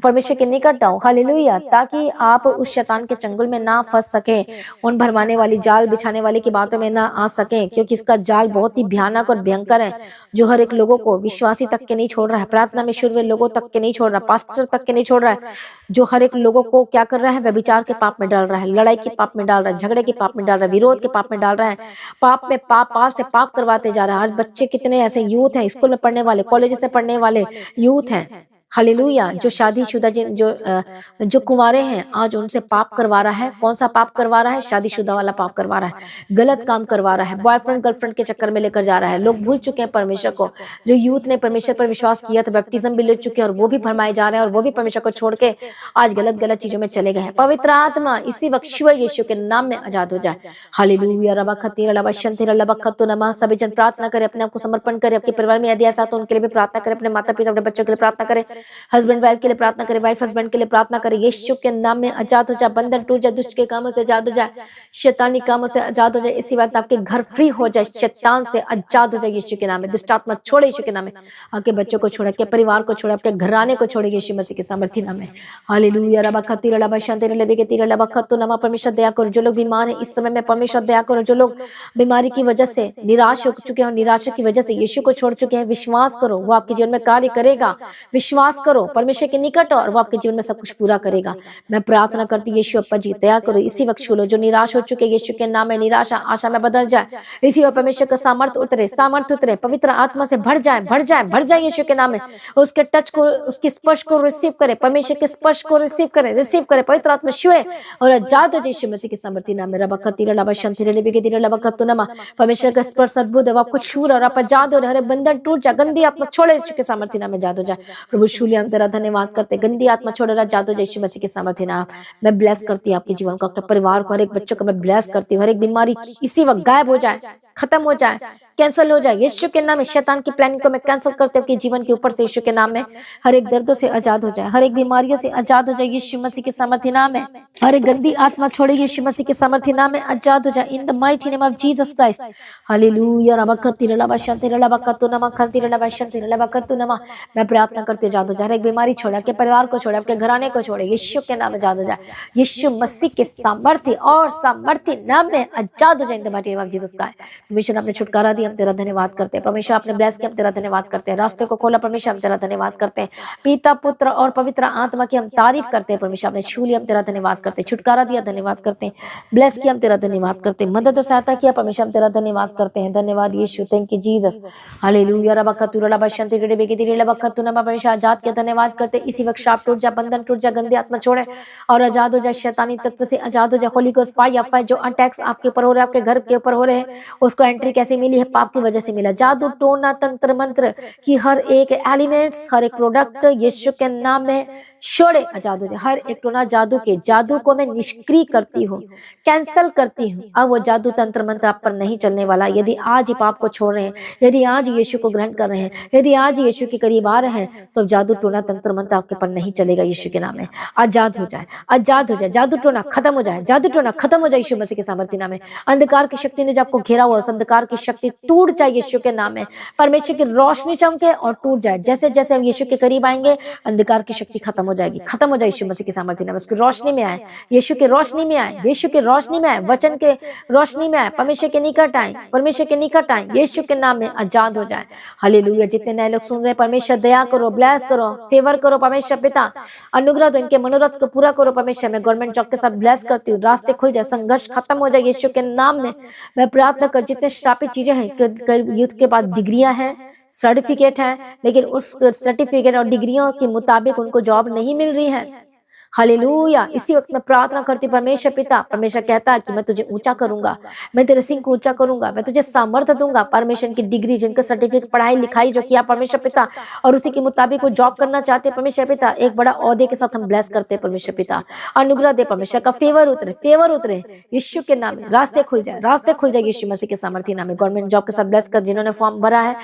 परमेश्वर के निकट आओ। हालेलुया, ताकि आप उस शैतान के चंगुल में ना फंस सके, उन भरमाने वाली जाल बिछाने वाली की बातों में ना आ सके, क्योंकि इसका जाल बहुत ही भयानक और भयंकर है, जो हर एक लोगों को विश्वासी तक के नहीं छोड़ रहा है, प्रार्थना में शुरू हुए लोगों तक के नहीं छोड़ रहा, पास्टर तक के नहीं छोड़ रहा है, जो हर एक लोगों को क्या कर रहा है, व्यभिचार के पाप में डाल रहा है, लड़ाई के पाप में डाल रहा है, झगड़े के पाप में डाल रहा है, विरोध के पाप में डाल रहा है, पाप में पाप से पाप करवाते जा रहा है। आज बच्चे कितने ऐसे यूथ हैं, स्कूल में पढ़ने वाले, कॉलेज से पढ़ने वाले यूथ हैं, हालेलुया, जो शादीशुदा जो कुंवारे हैं, आज उनसे पाप करवा रहा है। कौन सा पाप करवा रहा है? शादीशुदा वाला पाप करवा रहा है, गलत काम करवा रहा है, बॉयफ्रेंड गर्लफ्रेंड के चक्कर में लेकर जा रहा है। लोग भूल चुके हैं परमेश्वर को, जो यूथ ने परमेश्वर पर विश्वास किया था, बैप्टिज्म भी ले चुके हैं और वो भी भरमाए जा रहे हैं, और वो भी परमेश्वर को छोड़ के आज गलत चीजों में चले गए हैं। पवित्र आत्मा इसी वक्त शिव यीशु के नाम में आजाद हो जाए। हालेलुया, रबा खतीर रबा शंतीर रबा खत्तु नमा। सभी जन प्रार्थना करें, अपने आप को समर्पण करें, अपने परिवार में यदि ऐसा तो उनके लिए भी प्रार्थना करें, अपने माता पिता अपने बच्चों के लिए प्रार्थना करें, हस्बैंड वाइफ के लिए प्रार्थना करें, वाइफ हस्बैंड के लिए प्रार्थना करें। यीशु के नाम में आजाद हो जाए, बंधन टूट जाए, दुष्ट के कामों से आजाद हो जाए, शैतानी कामों से आजाद हो जाए। इसी बात आपके घर फ्री हो जाए, शैतान से आजाद हो जाए यीशु के नाम में। दुष्ट आत्मा छोड़े यीशु के नाम में, आपके बच्चों को छोड़े, आपके परिवार को छोड़े, आपके घराने को छोड़े यीशु मसीह के सामर्थ्य नाम में। हालेलुया, रबा खतीर रबा शंतीर रबे के तीर रबा खत्तु नमा। परमेश्वर दया करो, जो लोग बीमार हैं इस समय में परमेश्वर दया करो, जो लोग बीमारी की वजह से निराश हो चुके हैं, निराशा की वजह से यीशु को छोड़ चुके हैं, विश्वास करो वो आपके जीवन में कार्य करेगा। विश्वास करो परमेश्वर के निकट और वो आपके जीवन में सब कुछ पूरा करेगा। मैं प्रार्थना करती यीशु अप्पा जी दया करो, इसी वक्त छू लो, जो निराश हो चुके यीशु के नाम में निराशा आशा में बदल जाए। इसी वक्त परमेश्वर का सामर्थ्य उतरे, पवित्र आत्मा से भर जाए यीशु के नाम में। उसके टच को, उसकी स्पर्श को रिसीव करे, परमेश्वर के स्पर्श को रिसीव करे, पवित्र आत्मा छुए और आजाद हो यीशु मसीह के सामर्थ्य नाम में। रबा खतीर रबा शंतीर रबे के तीर रबा खत्तु नमा। परमेश्वर का स्पर्श अद्भुत है, वो आपको छू रहा है और आप आजाद हो रहे, हर बंधन टूट जाए, गंदी आत्मा छोड़े यीशु के सामर्थ्य नाम में आजाद हो जाए। प्रभु शूली हम तेरा धन्यवाद करते, गंदी आत्मा छोड़ रहा जादू यीशु मसीह के सामर्थ्य नाम। मैं ब्लेस करती हूँ आपके जीवन को, आपके परिवार को, हर एक बच्चों को मैं ब्लेस करती हूँ। हर एक बीमारी इसी वक्त गायब हो जाए, खत्म हो जाए, कैंसिल हो जाए यीशु के नाम में। शैतान की प्लानिंग को मैं कैंसिल करते हुए जीवन के ऊपर से यीशु के नाम में। हर एक दर्दों से आजाद हो जाए, हर एक बीमारियों से आजाद हो जाए यीशु मसीह के सामर्थ्य नाम में। हर एक गंदी आत्मा छोड़े यीशु मसीह के सामर्थ्य नाम में आजाद हो जाए, इन the mighty name of Jesus Christ. Hallelujah, रबा खतीर रबा शंतीर रबा खत्तु नमा, खतीर रबा शंतीर रबा खत्तु नमा। मैं प्रार्थना करते आजाद हो जाए, हर एक बीमारी छोड़े, आपके परिवार को छोड़े, आपके घराने को छोड़े, यीशु के नाम में आजाद हो जाए, यीशु मसीह के सामर्थ्य और सामर्थ्य नाम में आजाद हो जाए, इन the mighty name of Jesus Christ. परमेश्वर आपने छुटकारा दिया, हम तेरा धन्यवाद करते हैं। परमेश्वर आपने ब्लेस किया, हम तेरा धन्यवाद करते हैं। रास्ते को खोला परमेश्वर, हम तेरा धन्यवाद करते हैं। पिता पुत्र और पवित्र आत्मा की हम तारीफ करते हैं। परमेश्वर आपने छू लिया, हम तेरा धन्यवाद करते हैं। छुटकारा दिया, धन्यवाद करते हैं। ब्लेस किया, हम तेरा धन्यवाद करते हैं। मदद और सहायता किया परमेश्वर, हम तेरा धन्यवाद करते हैं। धन्यवाद यीशु, थैंक यू जीसस। हालेलुया, रबा खत्तु रबा शंती रबे के तीर रबा खत्तु नमा। परमेश्वर आजाद किया, धन्यवाद करते हैं। इसी वक्त शाप टूट जा, बंधन टूट जा, गंदी आत्मा छोड़े और आजाद हो जाए, शैतानी तत्व से आजाद हो जाए। होली गोस्ट फायर, जो अटैक्स आपके ऊपर हो रहे हैं, आपके घर के ऊपर हो रहे हैं, उसको एंट्री कैसे मिली है? पाप की वजह से मिला। जादू टोना तंत्र मंत्र की हर एक एलिमेंट्स, हर एक प्रोडक्ट यीशु के नाम में छोड़े, आजाद हो जाए। हर एक टोना जादू को मैं निष्क्रिय करती हूँ, कैंसल करती हूँ। अब वो जादू तंत्र मंत्र आप पर नहीं चलने वाला। यदि आज ही पाप को छोड़ रहे हैं, यदि आज यीशु को ग्रहण कर रहे हैं, यदि आज यीशु के करीब आ रहे हैं, तो जादू टोना तंत्र मंत्र आपके पर नहीं चलेगा यीशु के नाम में। आजाद हो जाए, आजाद हो जाए, जादू टोना खत्म हो जाए, जादू टोना खत्म हो जाए यीशु मसीह के सामर्थ्य नाम में। अंधकार की शक्ति ने जो आपको घेरा हुआ, उस अंधकार की शक्ति टूट जाए यीशु के नाम में। परमेश्वर की रोशनी चमके और टूट जाए। जैसे जैसे हम यीशु के करीब आएंगे, अंधकार की शक्ति खत्म हो जाएगी, खत्म हो जाए यीशु मसीह के सामर्थ्य नाम में। उसकी रोशनी में आए, यीशु की रोशनी में आए, यीशु की रोशनी में आए, वचन के रोशनी में आए, परमेश्वर के निकट आए, परमेश्वर के निकट आए, यीशु के नाम में आजाद हो जाए। हालेलुया। जितने नए लोग सुन रहे हैं, परमेश्वर दया करो, ब्लेस करो, फेवर करो परमेश्वर पिता, अनुग्रह दो, इनके मनोरथ को पूरा करो परमेश्वर। मैं गवर्नमेंट जॉब के साथ ब्लेस करती हूँ, रास्ते खुल जाए, संघर्ष खत्म हो जाए यीशु के नाम में। मैं प्रार्थना कर, जितने श्रापित चीजें हैं, यूथ के पास डिग्रियां हैं, सर्टिफिकेट है, लेकिन उस सर्टिफिकेट और डिग्रियों के मुताबिक उनको जॉब नहीं मिल रही है। हालेलुया। इसी वक्त मैं प्रार्थना करती हूँ परमेश्वर पिता, परमेश्वर कहता है कि मैं तुझे ऊंचा करूंगा, मैं तेरे सिंह को ऊंचा करूंगा, मैं तुझे सामर्थ्य दूंगा। परमेश्वर की डिग्री, जिनका सर्टिफिकेट, पढ़ाई लिखाई जो किया परमेश्वर पिता, और उसी के मुताबिक वो जॉब करना चाहते हैं परमेश्वर पिता, एक बड़ा ओहदे के साथ हम ब्लेस करते हैं परमेश्वर पिता। अनुग्रह दे परमेश्वर का, फेवर उतरे, फेवर उतरे यीशु के नाम में। रास्ते खुल जाए, रास्ते खुल जाए यीशु मसीह के सामर्थ्य नाम में। गवर्नमेंट जॉब के साथ ब्लेस कर, जिन्होंने फॉर्म भरा है,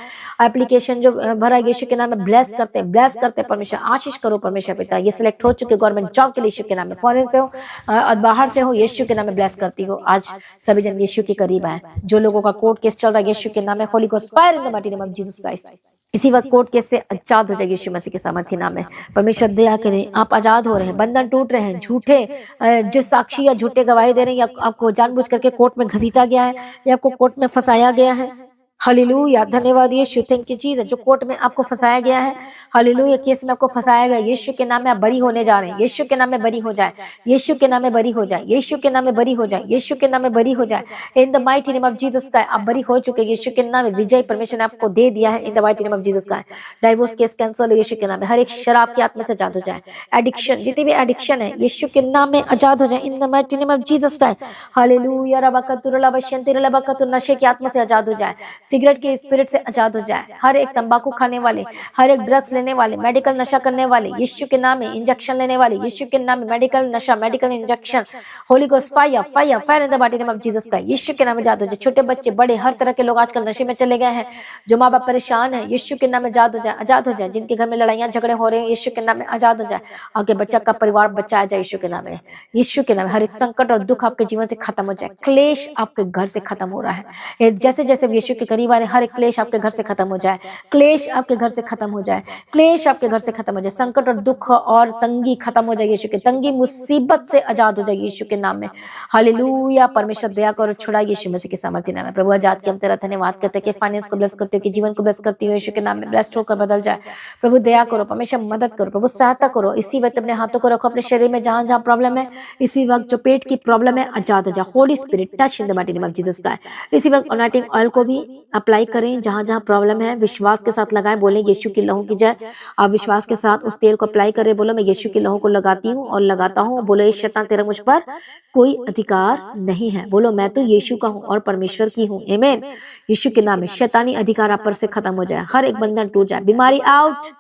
एप्लीकेशन जो भरा है, यीशु के नाम में ब्लेस करते हैं, ब्लेस करते हैं परमेश्वर। आशीष करो परमेश्वर पिता। ये सिलेक्ट हो चुके गवर्नमेंट जॉब के लिए यीशु के नाम में, फॉरेन से हो और बाहर से हो, यीशु के नाम में ब्लेस करती हो। आज सभी जन यीशु के करीब आए। जो लोगों का कोर्ट केस चल रहा है, यीशु के नाम में, Holi ghost fire in the mighty name of Jesus Christ. इसी वक्त कोर्ट केस से आजाद हो जाए यीशु मसीह के सामर्थ्य नाम में। परमेश्वर दया करें, आप आजाद हो रहे हैं, बंधन टूट रहे हैं। झूठे जो साक्षी या झूठे गवाही दे रहे हैं, या आपको जानबूझ करके कोर्ट में घसीटा गया है, या आपको कोर्ट में फंसाया गया है, हालेलुया, धन्यवाद यीशु, थैंक यू जीसस। जो कोर्ट में आपको फंसाया गया है, हालेलुया, केस में आपको फंसाया गया, यीशु के नाम में आप बरी होने जा रहे हैं। यीशु के नाम में बरी हो जाए, यीशु के नाम में बरी हो जाए, यीशु के नाम में बरी हो जाए, यीशु के नाम में बरी हो जाए। इन the mighty name of Jesus का आप बरी हो चुके, यीशु के नाम में विजय परमेश्वर ने आपको दे दिया है। इन the mighty name of Jesus का डाइवोर्स केस कैंसिल हो यीशु के नाम में। हर एक शराब की आत्मा से आजाद हो जाए। एडिक्शन, जितनी भी एडिक्शन है, यीशु के नाम में आजाद हो जाए। इन the mighty name of Jesus का हालेलुया। रबकतुर लबशंतिर लबकतुर, नशे की आत्मा से आजाद हो जाए। सिगरेट के स्पिरिट से आजाद हो जाए। हर एक तंबाकू खाने वाले, हर एक ड्रग्स लेने वाले, मेडिकल नशा करने वाले, यीशु के नाम में इंजेक्शन लेने वाले, यीशु के नाम में मेडिकल नशा, medical injection, Holi ghost fire fire fire in the mighty name of Jesus का यीशु के नाम में आजाद हो जाए। छोटे बच्चे, बड़े, हर तरह के लोग आजकल नशे में चले गए हैं। जो माँ बाप परेशान है, यीशु के नाम में आजाद हो जाए, आजाद हो जाए। जिनके घर में लड़ाइयां झगड़े हो रहे हैं, यीशु के नाम में आजाद हो जाए। आपके बच्चा का परिवार बचाया जाए यीशु के नाम में, यीशु के नाम में। हर एक संकट और दुख आपके जीवन से खत्म हो जाए। क्लेश आपके घर से खत्म हो रहा है। जैसे जैसे यीशु के करीब आ रहे, हर एक क्लेश आपके घर से खत्म हो जाए। क्लेश आपके घर से खत्म हो जाए। क्लेश आपके घर से खत्म हो जाए। संकट और दुख और तंगी खत्म हो जाए यीशु के, तंगी मुसीबत से आजाद हो जाए यीशु के नाम में। हालेलुया। परमेश्वर दया करो, छुड़ा यीशु मसीह के सामर्थ्य नाम में। प्रभु आजाद के हम तेरा धन्यवाद करते हैं कि फाइनेंस को ब्लेस करते हो, कि जीवन को ब्लेस करती हो यीशु के नाम में। ब्लेस्ड होकर बदल जाए। प्रभु दया करो, परमेश्वर मदद करो, प्रभु सहायता करो। इसी वक्त अपने हाथों को रखो अपने शरीर में, जहां जहां प्रॉब्लम है, इसी वक्त जो पेट की प्रॉब्लम है, आजाद हो जाए। Holi spirit touch in the mighty name of Jesus का। इसी वक्त अनॉइंटिंग ऑयल को भी अप्लाई करें जहां जहां प्रॉब्लम है। विश्वास के साथ लगाएं, बोले यीशु की लहू की जय। आप विश्वास के साथ उस तेल को अप्लाई करें, बोलो मैं यीशु की लहू को लगाती हूँ और लगाता हूँ। बोलो इस शैतान तेरा मुझ पर कोई अधिकार नहीं है। बोलो मैं तो यीशु का हूँ और परमेश्वर की हूँ। आमीन। यीशु के नाम में शैतानी अधिकार आप पर से खत्म हो जाए। हर एक बंधन टूट जाए। बीमारी आउट।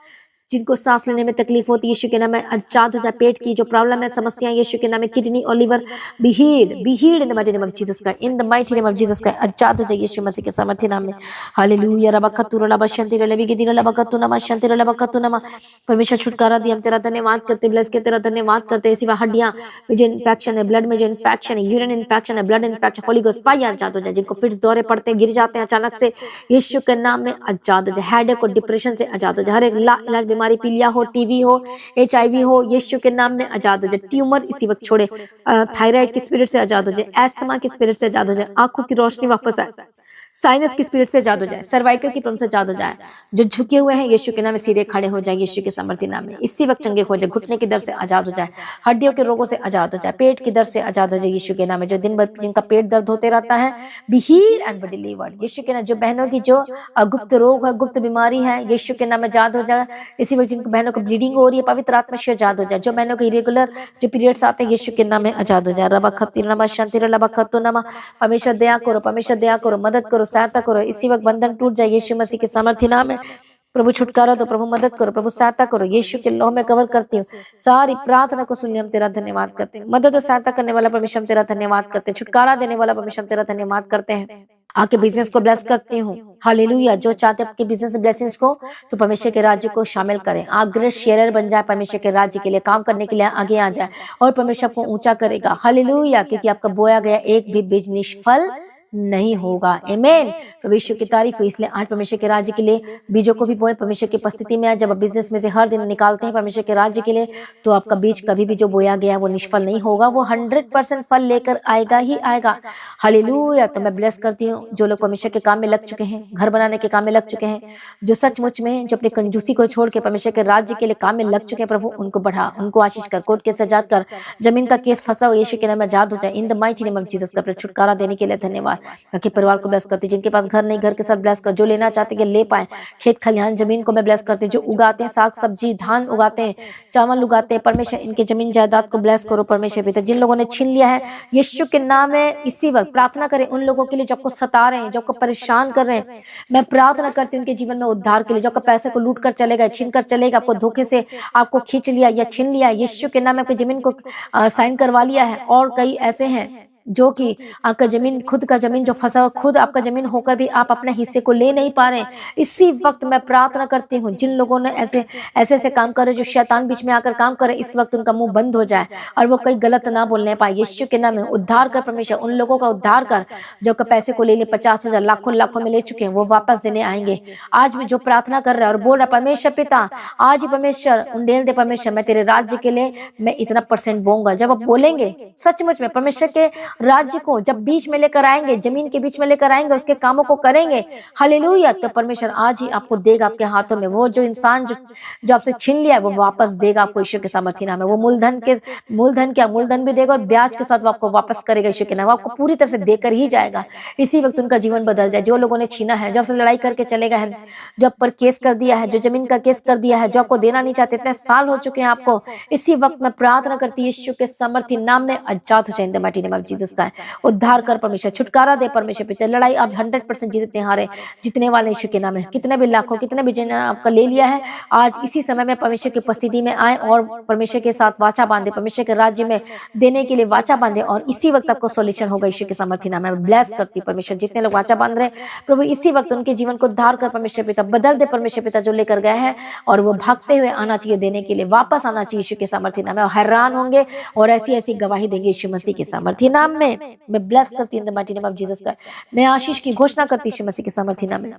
जिनको सांस लेने में तकलीफ होती है, यीशु के नाम में आजाद हो जाए। पेट की जो प्रॉब्लम है, समस्या, यीशु के नाम में किडनी और liver be healed in the mighty name of Jesus का, in the mighty name of Jesus का आजाद हो जाए यीशु मसीह के सामर्थ्य नाम में। हालेलुया। रबकतुर लबशंतिर लबिगिदिर लबकतु नम शंतिर लबकतु नम। परमेश्वर छुटकारा दिया, हम तेरा धन्यवाद करते, ब्लेस के तेरा धन्यवाद करते। सिवा हड्डियां में जो इन्फेक्शन है, ब्लड में जो इन्फेक्शन है, यूरिन इन्फेक्शन है, blood infection, holy ghost fire आजाद हो जाए। जिनको फिट्स दौरे पड़ते हैं, गिर जाते हैं अचानक से, यीशु के नाम में आजाद हो जाए। हेडेक और डिप्रेशन से आजाद हो जाए। हर एक इलाज बीमारी, पीलिया हो, टीवी हो, HIV हो, यीशु के नाम में आजाद हो जाए। ट्यूमर इसी वक्त छोड़े। थायराइड की स्पिरिट से आजाद हो जाए। एस्थमा की स्पिरिट से आजाद हो जाए। आंखों की रोशनी वापस आए। साइनस की स्पिरिट से आजाद हो जाए। सर्वाइकल की प्रॉब्लम से आजाद हो जाए। जो झुके हुए हैं, यीशु के नाम में सीधे खड़े हो जाए यीशु के सामर्थ्य नाम में। इसी वक्त चंगे हो जाए। घुटने की दर्द से आजाद हो जाए। हड्डियों के रोगों से आजाद हो जाए। पेट की दर्द से आजाद हो जाए यीशु के नाम में। जो दिन भर जिनका पेट दर्द होते रहता है, be healed and be delivered Yeshu के नाम। जो बहनों की जो गुप्त रोग है, गुप्त बीमारी है, यीशु के नाम में आजाद हो जाए। इसी वक्त जिनको बहनों को ब्लीडिंग हो रही है, पवित्र आत्मा से आजाद हो जाए। जो बहनों को इरेगुलर जो पीरियड्स आते हैं, यीशु के नाम में आजाद हो जाए। रबखतिर नमा शंतिर लबखतु नमा। परमेश्वर दया करो, परमेश्वर दया करो, मदद करो, सहायता करो। इसी वक्त बंधन टूट जाए यीशु मसीह के सामर्थ्य नाम में। प्रभु छुटकारा दो, प्रभु मदद करो, प्रभु सहायता करो। यीशु के लौह में कवर करती हूँ। सारी प्रार्थना को सुन हम तेरा धन्यवाद करते हैं। मदद और सहायता करने वाला परमेश्वर हम तेरा धन्यवाद करते हैं। छुटकारा देने वाला परमेश्वर हम तेरा धन्यवाद करते हैं। आपके बिजनेस को ब्लेस करती हूँ। हालेलुया। जो चाहते हैं आपके बिजनेस ब्लेसिंग्स को, तो परमेश्वर के राज्य को शामिल करें। आप ग्रेट शेयरर बन जाए, परमेश्वर के राज्य के लिए काम करने के लिए आगे आ जाए और परमेश्वर आपको ऊंचा करेगा। हालेलुया। क्योंकि आपका बोया गया एक भी बीज निष्फल नहीं होगा। आमीन। परमेश्वर की तारीफ हो। इसलिए आज परमेश्वर के राज्य के लिए बीजों को भी बोए परमेश्वर की उपस्थिति में। जब आप बिजनेस में से हर दिन निकालते हैं परमेश्वर के राज्य के लिए, तो आपका बीज कभी भी जो बोया गया वो निष्फल नहीं होगा, वो 100% फल लेकर आएगा ही आएगा। हालेलुया। तो मैं ब्लेस करती हूँ जो लोग परमेश्वर के काम में लग चुके हैं, घर बनाने के काम में लग चुके हैं, जो सचमुच में जो अपनी कंजूसी को छोड़ के परमेश्वर के राज्य के लिए काम में लग चुके हैं। प्रभु उनको बढ़ा, उनको आशीष कर, कोर्ट केस आजाद कर, जमीन का केस फंसा हो यीशु के नाम में आजाद हो जाए। इन the mighty name of Jesus का छुटकारा देने के लिए धन्यवाद। ताकि परिवार को ब्लेस करती, जिनके पास घर नहीं घर के साथ ब्लेस कर, जो लेना चाहते हैं ले पाए, खेत खलिहान जमीन को मैं ब्लेस करती, जो उगाते हैं साग सब्जी धान उगाते हैं चावल उगाते हैं, परमेश्वर इनके जमीन जायदाद को ब्लेस करो परमेश्वर पिता। जिन लोगों ने छीन लिया है यीशु के नाम में इसी वक्त प्रार्थना करें उन लोगों के लिए जो आपको सता रहे हैं, जो आपको परेशान कर रहे हैं। मैं प्रार्थना करती हूँ उनके जीवन में उद्धार के लिए, जो आपका पैसे को लूट कर चलेगा छीन कर चलेगा, आपको धोखे से आपको खींच लिया या छीन लिया, यीशु के नाम में आपकी जमीन को साइन करवा लिया है। और कई ऐसे हैं जो कि आपका जमीन खुद का जमीन जो फंसा खुद आपका जमीन होकर भी आप अपने हिस्से को ले नहीं पा रहे। इसी वक्त मैं प्रार्थना करती हूँ जिन लोगों ने ऐसे ऐसे काम करे, जो शैतान बीच में आकर काम करे, इस वक्त उनका मुंह बंद हो जाए और वो कई गलत ना बोलने पाए। यीशु के नाम में उद्धार कर परमेश्वर, उन लोगों का उद्धार कर जो पैसे को ले 50,000 लाखों लाखों में ले चुके हैं, वो वापस देने आएंगे। आज भी जो प्रार्थना कर रहा है और बोल रहा परमेश्वर पिता आज ही परमेश्वर उंडेल दे परमेश्वर, मैं तेरे राज्य के लिए मैं इतना % बोऊंगा। जब आप बोलेंगे सचमुच में परमेश्वर के राज्य को जब बीच में लेकर आएंगे, जमीन के बीच में लेकर आएंगे, उसके कामों को करेंगे, हालेलुया, तो परमेश्वर आज ही आपको देगा आपके हाथों में। वो जो इंसान जो आपसे छीन लिया है वो वापस देगा आपको यीशु के सामर्थ्य नाम है। वो मूलधन भी देगा और ब्याज के साथ वो आपको वापस करेगा यीशु के नाम, आपको पूरी तरह से देकर ही जाएगा। इसी वक्त उनका जीवन बदल जाए। जो लोगों ने छीना है, जो आपसे लड़ाई करके चले गए हैं, जो आप पर केस कर दिया है, जो जमीन का केस कर दिया है, जो आपको देना नहीं चाहते, इतने साल हो चुके हैं आपको, इसी वक्त मैं प्रार्थना करती हूँ यीशु के सामर्थ्य नाम में आजाद हो जाए इन the mighty name of Jesus का। उद्धार कर परमेश्वर, छुटकारा दे परमेश्वर पिता। लड़ाई आप 100% जीतते हारे जीतने वाले यीशु के नाम है। कितने भी लाखों कितने भी जिन्हें आपका ले लिया है, आज इसी समय में परमेश्वर की उपस्थिति में आए और परमेश्वर के साथ वाचा बांधे, परमेश्वर के राज्य में देने के लिए वाचा बांधे और इसी वक्त आपको सॉल्यूशन होगा यीशु के सामर्थ्य नाम में। ब्लेस करती परमेश्वर जितने लोग वाचा बांध रहे प्रभु, इसी वक्त उनके जीवन को उद्धार कर परमेश्वर पिता, बदल दे परमेश्वर पिता। जो लेकर गए हैं और वो भागते हुए आना चाहिए देने के लिए, वापस आना चाहिए यीशु के सामर्थ्य नाम में, और हैरान होंगे और ऐसी ऐसी गवाही देंगे यीशु मसीह के सामर्थ्य नाम में। मैं ब्लेस करती हूं इन the mighty name of Jesus का। मैं आशीष की घोषणा करती यीशु मसीह के सामर्थ्य नाम में।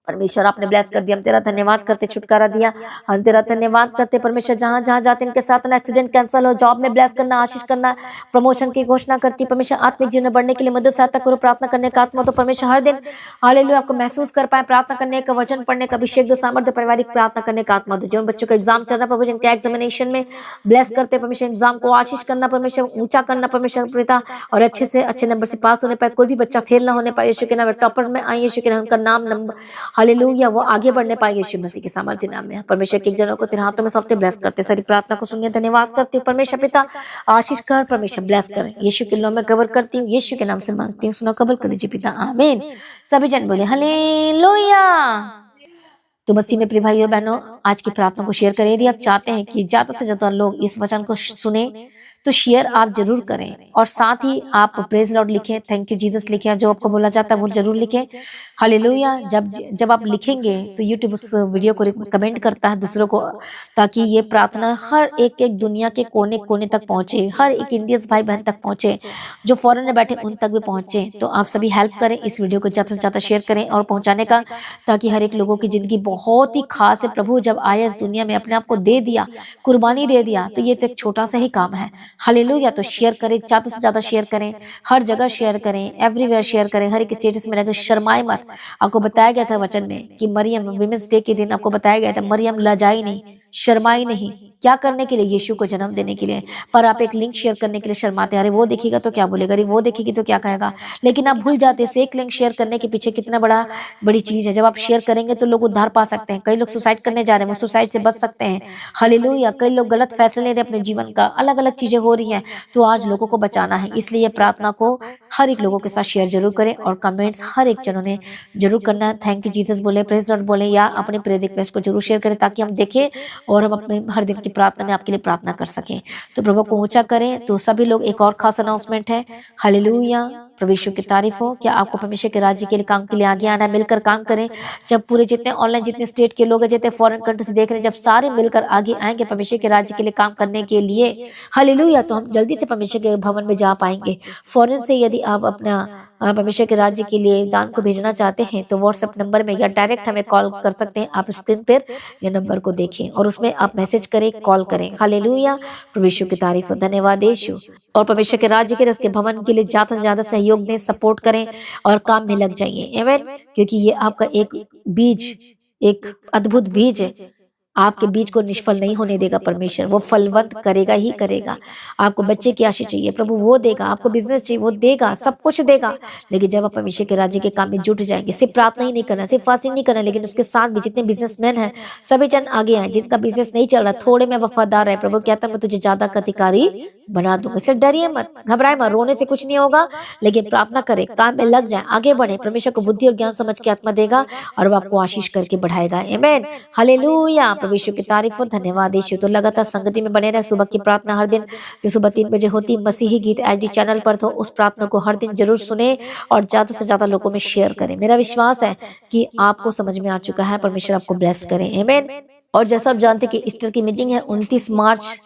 परमेश्वर आपने ब्लेस कर दिया, हम तेरा धन्यवाद करते, छुटकारा दिया, हम तेरा धन्यवाद करते परमेश्वर। जहां जहां जाते इनके साथ ना एक्सीडेंट कैंसिल हो, जॉब में ब्लेस करना, आशीष करना, प्रमोशन की घोषणा करती परमेश्वर। आत्मिक जीवन में बढ़ने के लिए मदद सहायता करो, प्रार्थना करने का आत्मा तो परमेश्वर हर दिन हालेलुया आपको महसूस कर पाए, प्रार्थना करने का, वचन पढ़ने का अभिषेक दो, सामर्थ्य, पारिवारिक प्रार्थना करने का आत्मा दो। जिन बच्चों का एग्जाम चल रहा प्रभु, जिनके एग्जामिनेशन में ब्लेस करते परमेश्वर, एग्जाम को आशीष करना परमेश्वर, ऊंचा करना परमेश्वर पिता, और अच्छे से अच्छे नंबर से पास होने पाए, कोई भी बच्चा फेल ना होने पाए यीशु के नाम में, टॉपर में आए यीशु के नाम, उनका नाम नंबर हालेलुया वो आगे बढ़ने पाएंगे यीशु मसीह के सामर्थ्य नाम में। परमेश्वर के जनों को तेरे हाथों में सौंपते, ब्लेस करते, सारी प्रार्थना को सुनिए, धन्यवाद करती हूँ परमेश्वर पिता। आशीष कर परमेश्वर, ब्लेस कर, यीशु के नाम में कवर करती हूँ, यीशु के नाम से मांगती हूँ, सुनो कबूल कर लीजिए पिता, आमीन। सभी जन बोले हालेलुया। तो मसीह में प्रिय भाइयों बहनों, आज की प्रार्थना को शेयर करें। यदि आप चाहते हैं कि ज्यादा से ज्यादा लोग इस वचन को सुने तो शेयर आप जरूर करें, और साथ ही आप प्रेज लॉर्ड लिखें, थैंक यू जीसस लिखें, जो आपको बोला जाता है वो जरूर लिखें, हालेलुया। जब आप लिखेंगे तो यूट्यूब उस वीडियो को कमेंट करता है दूसरों को, ताकि ये प्रार्थना हर एक दुनिया के कोने कोने तक पहुंचे, हर एक इंडियंस भाई बहन तक पहुंचे, जो फॉरेन में बैठे उन तक भी पहुंचे। तो आप सभी हेल्प करें, इस वीडियो को ज्यादा से ज्यादा शेयर करें और पहुंचाने का, ताकि हर एक लोगों की जिंदगी बहुत ही खास है। प्रभु जब आया इस दुनिया में, अपने आप को दे दिया, कुर्बानी दे दिया, तो ये तो एक छोटा सा ही काम है, हालेलुया। तो शेयर करें, ज्यादा से ज्यादा शेयर करें, हर जगह शेयर करें, एवरीवेयर शेयर करें, हर एक स्टेटस में रहकर शर्माए मत। आपको बताया गया था वचन में कि मरियम विमेंस डे के दिन आपको बताया गया था, मरियम लजाई नहीं, शर्माई नहीं, क्या करने के लिए, यीशु को जन्म देने के लिए। पर आप एक लिंक शेयर करने के लिए शर्माते, अरे वो देखेगा तो क्या बोलेगा, अरे वो देखेगी तो क्या कहेगा, लेकिन आप भूल जाते हैं एक लिंक शेयर करने के पीछे कितना बड़ी चीज है। जब आप शेयर करेंगे तो लोग उद्धार पा सकते हैं। कई लोग सुसाइड करने जा रहे हैं, वो सुसाइड से बच सकते हैं, हालेलुया। कई लोग गलत फैसले ले रहे हैं अपने जीवन का, अलग अलग चीजें हो रही हैं, तो आज लोगों को बचाना है। इसलिए प्रार्थना को हर एक लोगों के साथ शेयर जरूर करें, और कमेंट्स हर एक जनों ने जरूर करना है, थैंक यू जीसस बोले, प्रेज लॉर्ड बोले, या अपने प्रेयर रिक्वेस्ट को जरूर शेयर करें, ताकि हम देखें और हम अपने हर दिन की प्रार्थना में आपके लिए प्रार्थना कर सकें। तो प्रभु को ऊंचा करें। तो सभी लोग, एक और खास अनाउंसमेंट है, हालेलुया, प्रभु यीशु की तारीफ हो। क्या आपको परमेश्वर के राज्य के लिए काम के लिए आगे आना है? मिलकर काम करें। जब पूरे जितने ऑनलाइन जितने स्टेट के लोग हैं, जितने फॉरेन कंट्री से देख रहे हैं, जब सारे मिलकर आगे आएंगे परमेश्वर के राज्य के लिए काम करने के लिए, हालेलुया, तो हम जल्दी से परमेश्वर के भवन में जा पाएंगे। फॉरेन से यदि आप अपना परमेश्वर के राज्य के लिए दान को भेजना चाहते हैं तो व्हाट्सएप नंबर में या डायरेक्ट हमें कॉल कर सकते हैं। आप स्क्रीन पर ये नंबर को देखें और उसमें आप मैसेज करें, कॉल करें। हालेलुया, प्रभु यीशु की तारीफ हो, धन्यवाद यीशु। और परमेश्वर के राज्य के लिए, उसके भवन के लिए ज्यादा से ज्यादा सहयोग दें, सपोर्ट करें और काम में लग जाइए, आमीन। क्योंकि ये आपका एक बीज, एक अद्भुत बीज है आपके बीज को निष्फल नहीं होने देगा परमेश्वर, वो फलवंत करेगा ही करेगा। आपको बच्चे की आशीष चाहिए, प्रभु वो देगा। आपको बिजनेस चाहिए, वो देगा, सब कुछ देगा। लेकिन जब आप परमेश्वर के राज्य के काम में जुट जाएंगे, सिर्फ प्रार्थना ही नहीं करना, सिर्फ फास्टिंग नहीं करना, लेकिन उसके साथ भी जितने बिजनेसमैन हैं सभी जन आगे आए, जिनका बिजनेस नहीं चल रहा, थोड़े में वफादार है, प्रभु कहता है मैं तुझे ज्यादा का अधिकारी बना दूंगा। इसलिए डरिए मत, घबराए मत, रोने से कुछ नहीं होगा, लेकिन प्रार्थना करें, काम में लग जाए, आगे बढ़े। परमेश्वर को बुद्धि और ज्ञान समझ के आत्मा देगा और वो आपको आशीष करके बढ़ाएगा। आमीन, हालेलुया, प्रभु यीशु की तारीफ हो, धन्यवाद यीशु। तो लगातार संगति में बने रहे। सुबह की प्रार्थना हर दिन जो सुबह 3 बजे होती, मसीही गीत एचडी चैनल पर, तो उस प्रार्थना को हर दिन जरूर सुने और ज्यादा से ज्यादा लोगों में शेयर करें। मेरा विश्वास है कि आपको समझ में आ चुका है। परमेश्वर आपको ब्लेस करें। आमीन। और जैसा आप जानते हैं कि ईस्टर की मीटिंग है 29 मार्च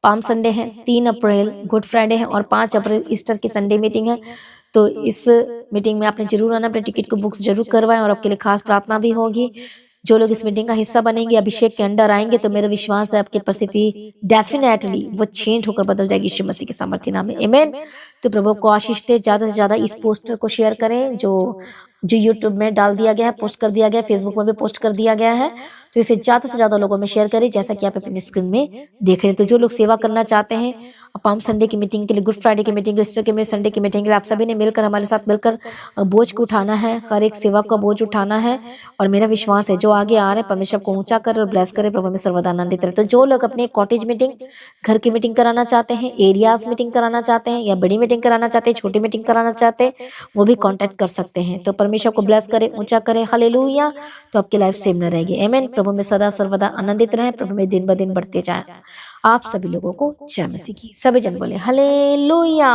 पाम संडे है, 3 अप्रैल गुड फ्राइडे है और 5 अप्रैल ईस्टर की संडे मीटिंग है। तो इस मीटिंग में आपने जरूर आना, अपने टिकट को बुक्स जरूर करवाएं और आपके लिए खास प्रार्थना भी होगी। जो लोग इस मीटिंग का हिस्सा बनेंगे, अभिषेक के अंडर आएंगे, तो मेरा विश्वास है आपकी परिस्थिति डेफिनेटली वो चेंज होकर बदल जाएगी यीशु मसीह के सामर्थ्य नाम में। आमीन। तो प्रभु को आशीष दे। ज्यादा से ज्यादा इस पोस्टर को शेयर करें जो यूट्यूब में डाल दिया गया है, पोस्ट कर दिया गया है, फेसबुक में भी पोस्ट कर दिया गया है। तो इसे ज्यादा से ज्यादा लोगों में शेयर करें, जैसा कि आप अपनी स्क्रीन में देख रहे हैं। तो जो लोग सेवा करना चाहते हैं पाम संडे की मीटिंग के लिए, गुड फ्राइडे की मीटिंग, ईस्टर के संडे की मीटिंग के लिए, आप सभी ने मिलकर हमारे साथ मिलकर बोझ को उठाना है, हर एक सेवा का बोझ उठाना है। और मेरा विश्वास है जो आगे आ रहे हैं परमेश्वर को ऊंचा करे और ब्लेस करे, प्रभु में सर्वदा आनंदित रहे। तो जो लोग अपने कॉटेज मीटिंग, घर की मीटिंग कराना चाहते हैं, एरियाज मीटिंग कराना चाहते हैं, या बड़ी मीटिंग कराना चाहते हैं, छोटी मीटिंग कराना चाहते हैं, वो भी कॉन्टैक्ट कर सकते हैं। तो परमेश्वर को ब्लेस करे, ऊंचा करे, हालेलुया। तो आपकी लाइफ सेम न रहेगी। आमीन। प्रभु में सदा सर्वदा आनंदित रहे, प्रभु में दिन ब दिन बढ़ते जाए। आप सभी लोगों को जय मसीह की। सभी जन बोले हालेलुया।